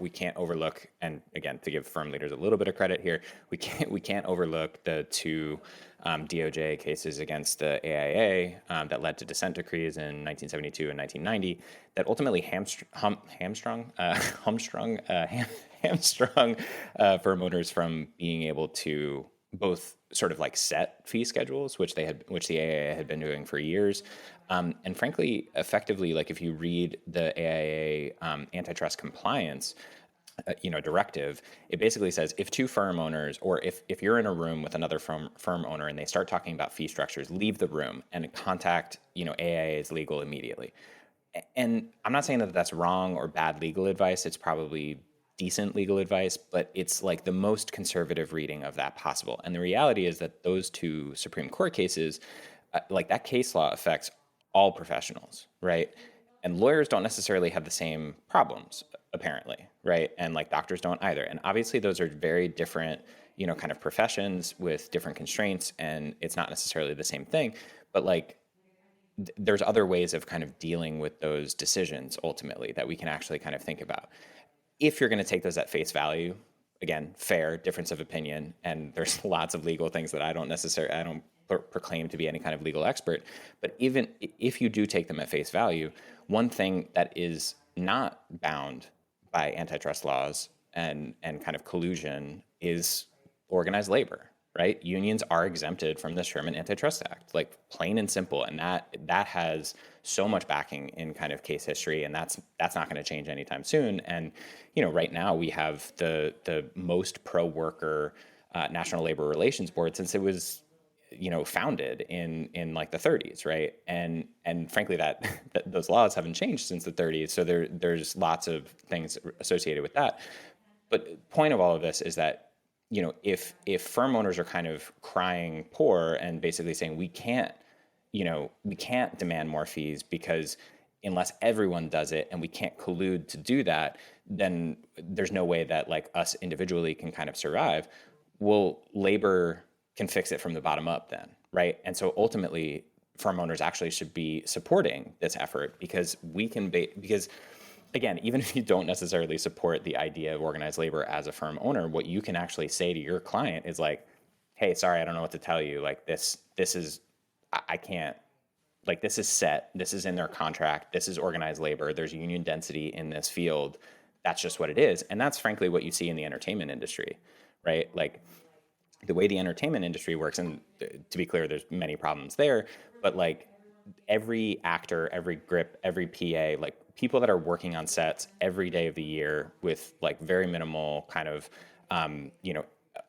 we can't overlook, and again, to give firm leaders a little bit of credit here, we can't overlook the two DOJ cases against the AIA that led to dissent decrees in 1972 and 1990 that ultimately hamstrung firm owners from being able to both sort of like set fee schedules, which the AIA had been doing for years. And frankly, effectively, like if you read the AIA antitrust compliance, directive, it basically says if two firm owners, or if you're in a room with another firm owner and they start talking about fee structures, leave the room and contact, AAA is legal immediately. And I'm not saying that that's wrong or bad legal advice. It's probably decent legal advice, but it's like the most conservative reading of that possible. And the reality is that those two Supreme Court cases, like that case law affects all professionals, right? And lawyers don't necessarily have the same problems, apparently, right? And like doctors don't either. And obviously those are very different, kind of professions with different constraints, and it's not necessarily the same thing. But like there's other ways of kind of dealing with those decisions ultimately that we can actually kind of think about. If you're going to take those at face value, again, fair difference of opinion, and there's lots of legal things that I don't proclaim to be any kind of legal expert, but even if you do take them at face value, one thing that is not bound by antitrust laws and kind of collusion is organized labor, right? Unions are exempted from the Sherman Antitrust Act, like plain and simple. And that has so much backing in kind of case history, and that's not going to change anytime soon. And, right now we have the most pro-worker National Labor Relations Board since it was, founded in like the 30s, right? And frankly, that those laws haven't changed since the 30s. So there's lots of things associated with that. But point of all of this is that, if firm owners are kind of crying poor and basically saying we can't demand more fees because unless everyone does it and we can't collude to do that, then there's no way that like us individually can kind of survive. Well, labor can fix it from the bottom up then, right? And so ultimately, firm owners actually should be supporting this effort because because again, even if you don't necessarily support the idea of organized labor as a firm owner, what you can actually say to your client is like, hey, sorry, I don't know what to tell you. Like this is, I can't, like this is set, this is in their contract, this is organized labor, there's union density in this field. That's just what it is. And that's frankly what you see in the entertainment industry, right? Like the way the entertainment industry works, and to be clear, there's many problems there, but like every actor, every grip, every PA, like people that are working on sets every day of the year with like very minimal kind of,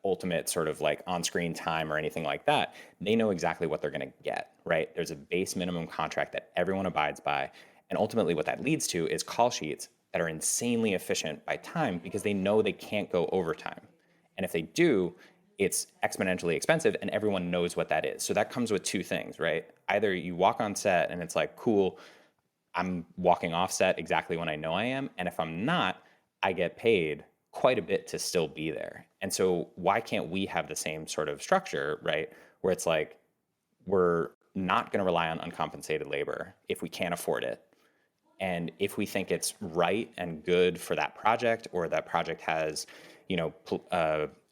ultimate sort of like on-screen time or anything like that, they know exactly what they're going to get, right? There's a base minimum contract that everyone abides by. And ultimately what that leads to is call sheets that are insanely efficient by time because they know they can't go overtime. And if they do, it's exponentially expensive and everyone knows what that is. So that comes with two things, right? Either you walk on set and it's like, cool, I'm walking off set exactly when I know I am. And if I'm not, I get paid quite a bit to still be there. And so why can't we have the same sort of structure, right? Where it's like, we're not going to rely on uncompensated labor if we can't afford it. And if we think it's right and good for that project, or that project has,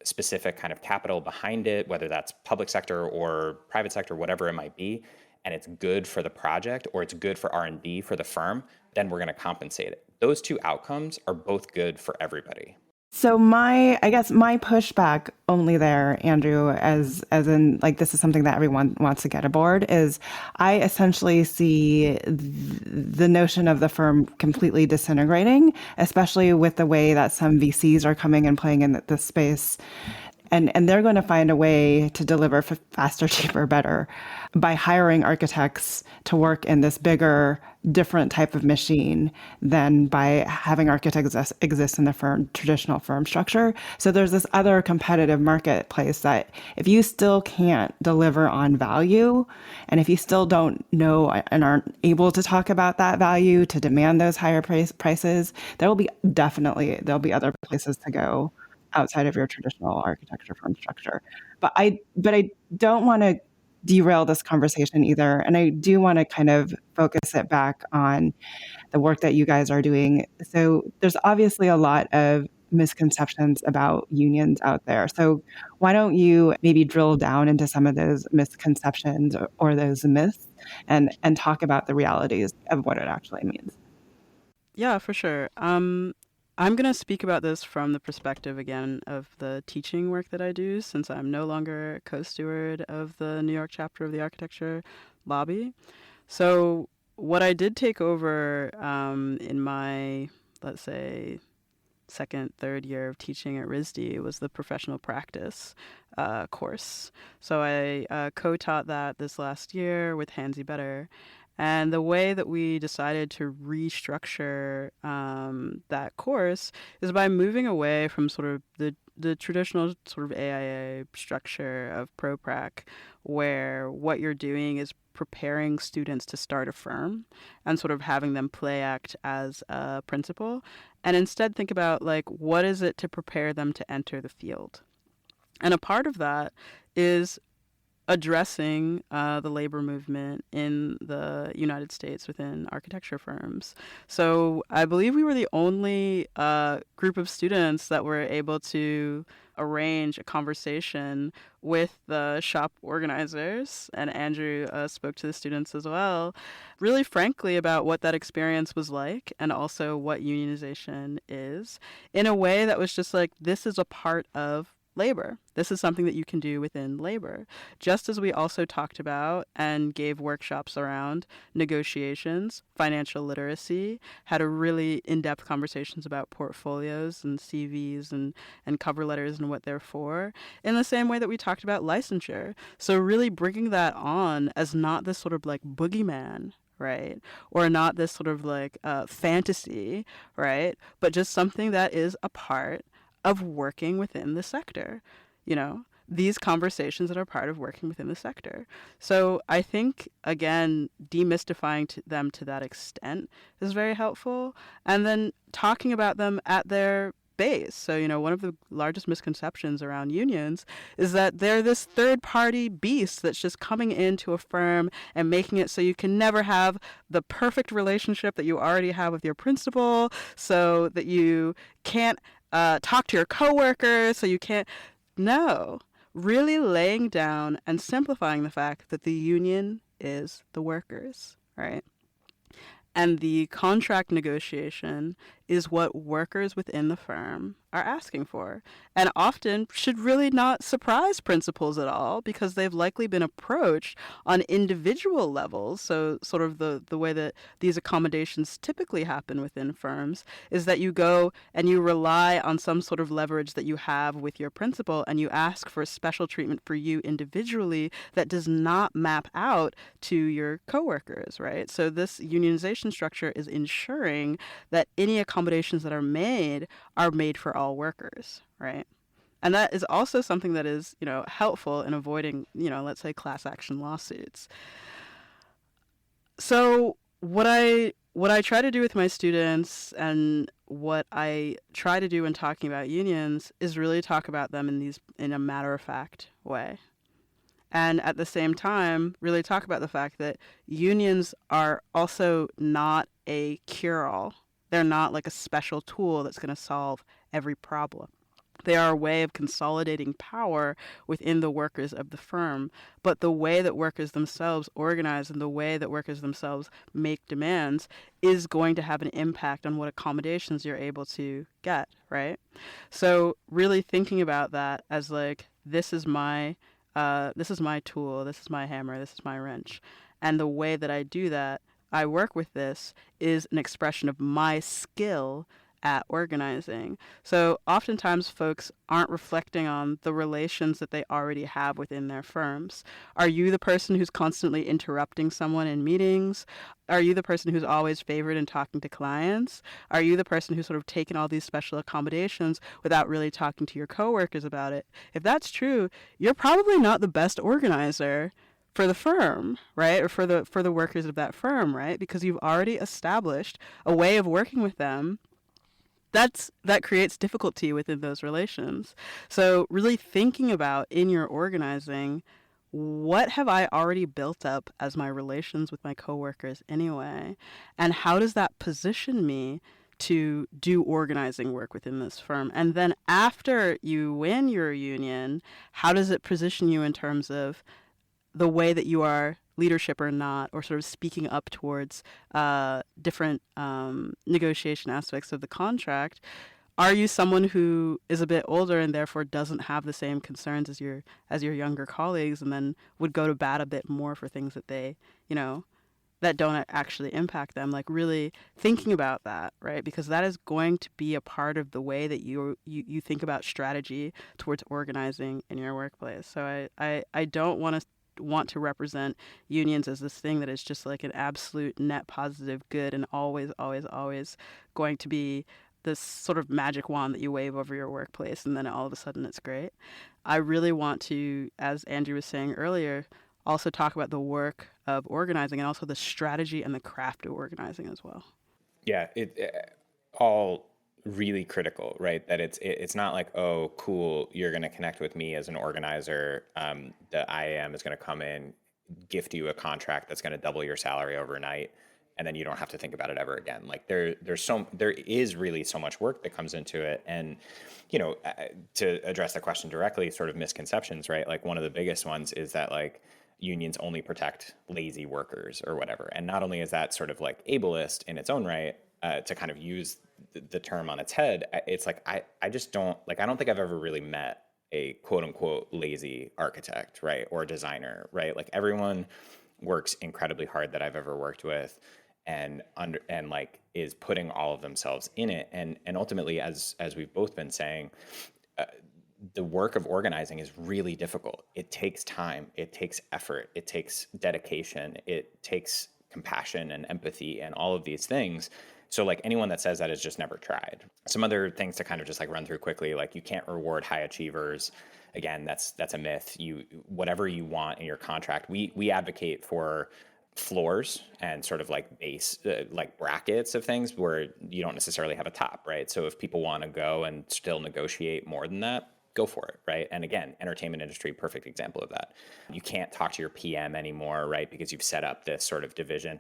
specific kind of capital behind it, whether that's public sector or private sector, whatever it might be, and it's good for the project or it's good for R&D for the firm, then we're going to compensate it. Those two outcomes are both good for everybody. So I guess my pushback only there, Andrew, as in like this is something that everyone wants to get aboard, is I essentially see the notion of the firm completely disintegrating, especially with the way that some VCs are coming and playing in this space. And they're going to find a way to deliver faster, cheaper, better by hiring architects to work in this bigger, different type of machine than by having architects exist in the traditional firm structure. So there's this other competitive marketplace that if you still can't deliver on value, and if you still don't know and aren't able to talk about that value, to demand those higher prices, there'll be other places to go outside of your traditional architecture firm structure. But I don't want to derail this conversation either. And I do want to kind of focus it back on the work that you guys are doing. So there's obviously a lot of misconceptions about unions out there. So why don't you maybe drill down into some of those misconceptions or those myths and talk about the realities of what it actually means? Yeah, for sure. I'm going to speak about this from the perspective, again, of the teaching work that I do, since I'm no longer co-steward of the New York chapter of the architecture lobby. So what I did take over in my, let's say, second, third year of teaching at RISD was the professional practice course. So I co-taught that this last year with Hansi Better. And the way that we decided to restructure that course is by moving away from sort of the traditional sort of AIA structure of ProPrac, where what you're doing is preparing students to start a firm and sort of having them play act as a principal, and instead think about, like, what is it to prepare them to enter the field. And a part of that is addressing the labor movement in the United States within architecture firms. So I believe we were the only group of students that were able to arrange a conversation with the shop organizers, and Andrew spoke to the students as well, really frankly about what that experience was like and also what unionization is, in a way that was just like, this is a part of labor. This is something that you can do within labor. Just as we also talked about and gave workshops around negotiations, financial literacy, had a really in-depth conversations about portfolios and CVs and cover letters and what they're for, in the same way that we talked about licensure. So really bringing that on as not this sort of like boogeyman, right? Or not this sort of like fantasy, right? But just something that is a part of working within the sector, these conversations that are part of working within the sector. So I think, again, demystifying them to that extent is very helpful. And then talking about them at their base. So, one of the largest misconceptions around unions is that they're this third-party beast that's just coming into a firm and making it so you can never have the perfect relationship that you already have with your principal, so that you can't talk to your coworkers, so you can't. No, really laying down and simplifying the fact that the union is the workers, right? And the contract negotiation is what workers within the firm are asking for, and often should really not surprise principals at all, because they've likely been approached on individual levels. So sort of the way that these accommodations typically happen within firms is that you go and you rely on some sort of leverage that you have with your principal, and you ask for a special treatment for you individually that does not map out to your coworkers, right? So this unionization structure is ensuring that any accommodations that are made for all workers, right? And that is also something that is, helpful in avoiding, let's say class action lawsuits. So what I try to do with my students, and what I try to do when talking about unions, is really talk about them in a matter-of-fact way. And at the same time, really talk about the fact that unions are also not a cure-all. They're not like a special tool that's going to solve every problem. They are a way of consolidating power within the workers of the firm. But the way that workers themselves organize and the way that workers themselves make demands is going to have an impact on what accommodations you're able to get, right? So really thinking about that as like, this is my tool, this is my hammer, this is my wrench. And the way that I do that, I work with this, is an expression of my skill at organizing. So oftentimes folks aren't reflecting on the relations that they already have within their firms. Are you the person who's constantly interrupting someone in meetings? Are you the person who's always favored in talking to clients? Are you the person who's sort of taken all these special accommodations without really talking to your coworkers about it? If that's true, you're probably not the best organizer for the firm, right? Or for the workers of that firm, right? Because you've already established a way of working with them that creates difficulty within those relations. So really thinking about, in your organizing, what have I already built up as my relations with my coworkers anyway? And how does that position me to do organizing work within this firm? And then after you win your union, how does it position you in terms of the way that you are leadership or not, or sort of speaking up towards different negotiation aspects of the contract? Are you someone who is a bit older and therefore doesn't have the same concerns as your younger colleagues, and then would go to bat a bit more for things that they, that don't actually impact them, like really thinking about that, right? Because that is going to be a part of the way that you think about strategy towards organizing in your workplace. So I don't want to represent unions as this thing that is just like an absolute net positive good and always going to be this sort of magic wand that you wave over your workplace and then all of a sudden it's great. I really want to, as Andrew was saying earlier, also talk about the work of organizing and also the strategy and the craft of organizing as well. Yeah, it all really critical, right? That it's not like, oh, cool, you're going to connect with me as an organizer. The IAM is going to come in, gift you a contract that's going to double your salary overnight, and then you don't have to think about it ever again. Like there is really so much work that comes into it. And, to address the question directly, sort of misconceptions, right? Like one of the biggest ones is that like unions only protect lazy workers or whatever. And not only is that sort of like ableist in its own right, to kind of use the term on its head, it's like, I just don't like, I don't think I've ever really met a quote unquote lazy architect, right? Or designer, right? Like everyone works incredibly hard that I've ever worked with and like is putting all of themselves in it. And ultimately, as we've both been saying, the work of organizing is really difficult. It takes time, it takes effort, it takes dedication, it takes compassion and empathy and all of these things. So like anyone that says that has just never tried. Some other things to kind of just like run through quickly, like you can't reward high achievers. Again, that's a myth. Whatever you want in your contract, we advocate for floors and sort of like base, like brackets of things where you don't necessarily have a top, right? So if people want to go and still negotiate more than that, go for it, right? And again, entertainment industry, perfect example of that. You can't talk to your PM anymore, right? Because you've set up this sort of division.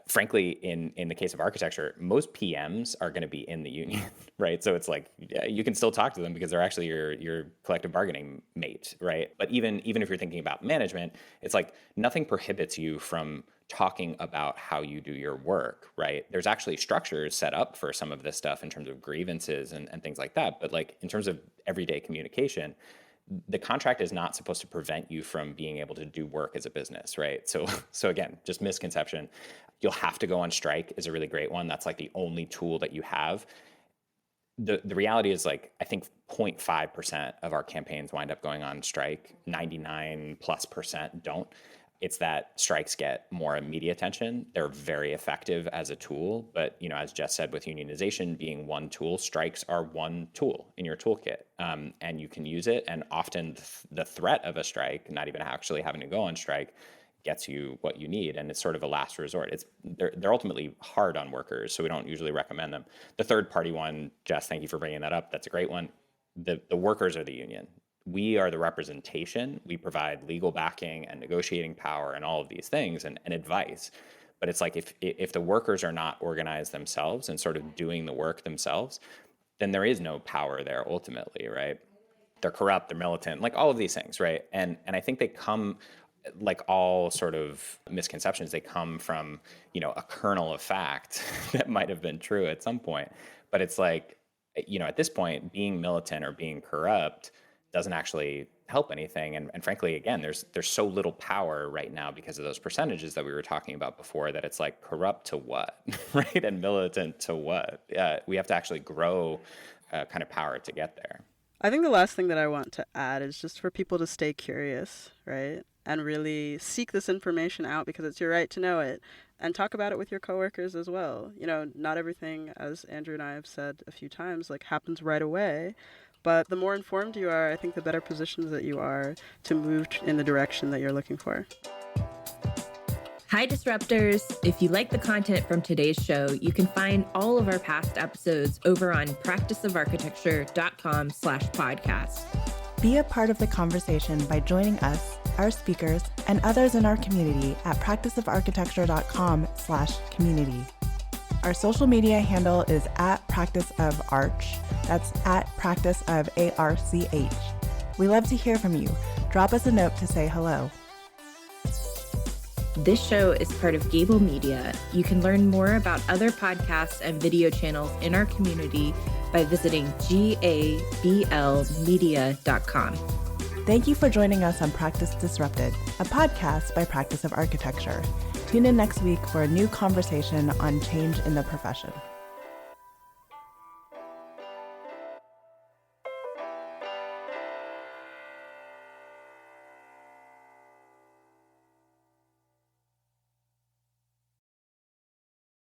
Frankly, in the case of architecture, most PMs are going to be in the union, right? So it's like, yeah, you can still talk to them because they're actually your collective bargaining mate, right? But even if you're thinking about management, it's like nothing prohibits you from talking about how you do your work, right? There's actually structures set up for some of this stuff in terms of grievances and things like that. But like in terms of everyday communication, the contract is not supposed to prevent you from being able to do work as a business, right? So again, just misconception. You'll have to go on strike is a really great one. That's like the only tool that you have. The reality is like, I think 0.5% of our campaigns wind up going on strike. 99+% don't. It's that strikes get more immediate attention. They're very effective as a tool, but as Jess said, with unionization being one tool, strikes are one tool in your toolkit, and you can use it. And often the threat of a strike, not even actually having to go on strike, gets you what you need, and it's sort of a last resort. They're ultimately hard on workers, so we don't usually recommend them. The third party one, Jess, thank you for bringing that up. That's a great one. The workers are the union. We are the representation. We provide legal backing and negotiating power and all of these things and advice. But it's like if the workers are not organized themselves and sort of doing the work themselves, then there is no power there ultimately, right? They're corrupt, they're militant, like all of these things, right? And I think they come, like all sort of misconceptions, they come from, a kernel of fact that might have been true at some point. But it's like, at this point, being militant or being corrupt doesn't actually help anything. And frankly, again, there's so little power right now because of those percentages that we were talking about before, that it's like corrupt to what, right? And militant to what? We have to actually grow kind of power to get there. I think the last thing that I want to add is just for people to stay curious, right? And really seek this information out because it's your right to know it, and talk about it with your coworkers as well. Not everything, as Andrew and I have said a few times, like happens right away. But the more informed you are, I think the better positions that you are to move in the direction that you're looking for. Hi, Disruptors. If you like the content from today's show, you can find all of our past episodes over on practiceofarchitecture.com/podcast. Be a part of the conversation by joining us, our speakers, and others in our community at practiceofarchitecture.com/community. Our social media handle is @practiceofarch. That's @practiceofarch. We love to hear from you. Drop us a note to say hello. This show is part of Gable Media. You can learn more about other podcasts and video channels in our community by visiting gablmedia.com. Thank you for joining us on Practice Disrupted, a podcast by Practice of Architecture. Tune in next week for a new conversation on change in the profession.